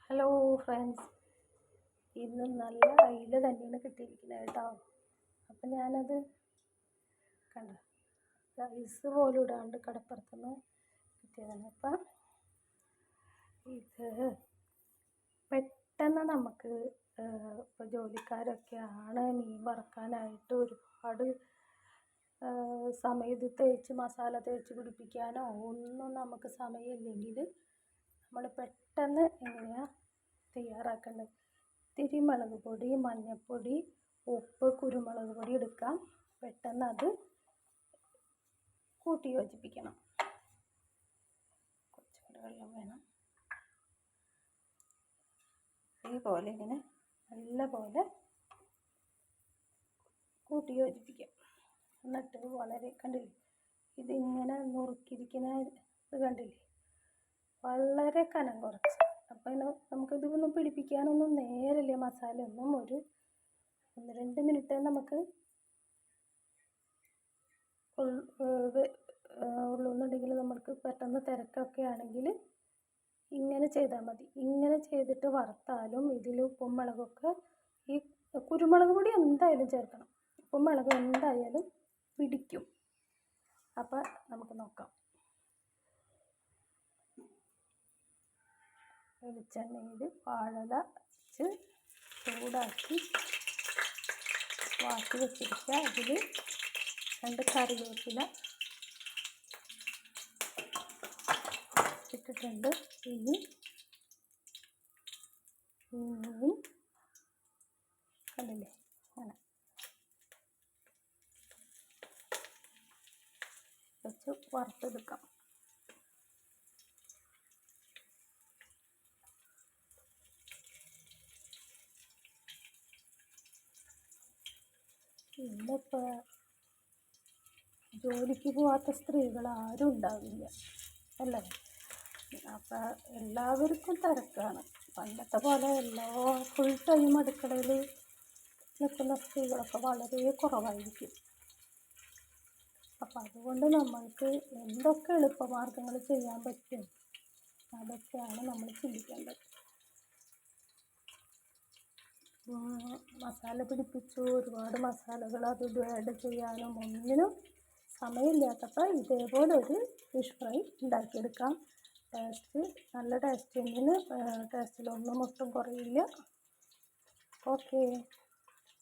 Hello friends, ഇന്ന് നല്ല അയില തന്നെയാണ് കിട്ടിയിരിക്കുന്നത് കേട്ടോ. അപ്പം ഞാനത് കണ്ട ഐസ് പോലും ഇടാണ്ട് കടപ്പുറത്തുനിന്ന് കിട്ടിയതാണ്. അപ്പം ഇത് പെട്ടെന്ന് നമുക്ക് ഇപ്പോൾ ജോലിക്കാരൊക്കെയാണ് മീൻ വറക്കാനായിട്ട് ഒരുപാട് സമയം ഇത് മസാല തേച്ച് പിടിപ്പിക്കാനോ ഒന്നും നമുക്ക് സമയമില്ലെങ്കിൽ നമ്മൾ പെട്ടെന്ന് എങ്ങനെയാണ് തയ്യാറാക്കേണ്ടത്. ഇത്തിരി മുളക് പൊടി, മഞ്ഞൾപ്പൊടി, ഉപ്പ്, കുരുമുളക് പൊടി എടുക്കാം. പെട്ടെന്ന് അത് കൂട്ടി യോജിപ്പിക്കണം. കുറച്ചുകൂടെ വെള്ളം വേണം. ഇതേപോലെ ഇങ്ങനെ നല്ല പോലെ കൂട്ടി യോജിപ്പിക്കാം. എന്നിട്ട് വളരെ കണ്ടില്ലേ, ഇതിങ്ങനെ നുറുക്കിയിരിക്കുന്ന ഇത് കണ്ടില്ലേ, വളരെ കനം കുറച്ച്. അപ്പം നമുക്കിതൊന്നും പിടിപ്പിക്കാനൊന്നും നേരില്ല. മസാല ഒന്നും ഒരു 1-2 മിനിറ്റ് നമുക്ക് ഉള്ളുന്നുണ്ടെങ്കിൽ നമുക്ക് പെട്ടെന്ന് തിരക്കൊക്കെ ആണെങ്കിൽ ഇങ്ങനെ ചെയ്താൽ മതി. ഇങ്ങനെ ചെയ്തിട്ട് വറുത്താലും ഇതിൽ ഉപ്പും മുളകൊക്കെ, ഈ കുരുമുളക് പൊടി എന്തായാലും ചേർക്കണം. ഉപ്പും മുളകും എന്തായാലും പിടിക്കും. അപ്പം നമുക്ക് നോക്കാം. വെളിച്ചെണ്ണയിൽ വാഴല വെച്ച് ചൂടാക്കി വാട്ടി വെച്ചിരിക്കുക. അതിൽ 2 കറിവേപ്പില ഇട്ടിട്ടുണ്ട്. ഇനി മീൻ കണ്ടില്ലേ, അങ്ങനെ വെച്ച് വറുത്തെടുക്കാം. ഇന്നിപ്പോൾ ജോലിക്ക് പോകാത്ത സ്ത്രീകൾ ആരും ഉണ്ടാവില്ല അല്ലേ. അപ്പം എല്ലാവർക്കും തിരക്കാണ്. പണ്ടത്തെ പോലെ ഫുൾ ടൈം അടുക്കളയിൽ നിൽക്കുന്ന സ്ത്രീകളൊക്കെ വളരെ കുറവായിരിക്കും. അപ്പം അതുകൊണ്ട് നമ്മൾക്ക് എന്തൊക്കെ എളുപ്പമാർഗ്ഗങ്ങൾ ചെയ്യാൻ പറ്റും അതൊക്കെയാണ് നമ്മൾ ചിന്തിക്കേണ്ടത്. മസാല പിടിപ്പിച്ചു ഒരുപാട് മസാലകൾ അത് ആഡ് ചെയ്യാനും ഒന്നിനും സമയമില്ലാത്തപ്പോൾ ഇതേപോലെ ഒരു ഫിഷ് ഫ്രൈ ഉണ്ടാക്കിയെടുക്കാം. നല്ല ടേസ്റ്റ്, ടേസ്റ്റിലൊന്നും ഒട്ടും കുറയില്ല. ഓക്കേ.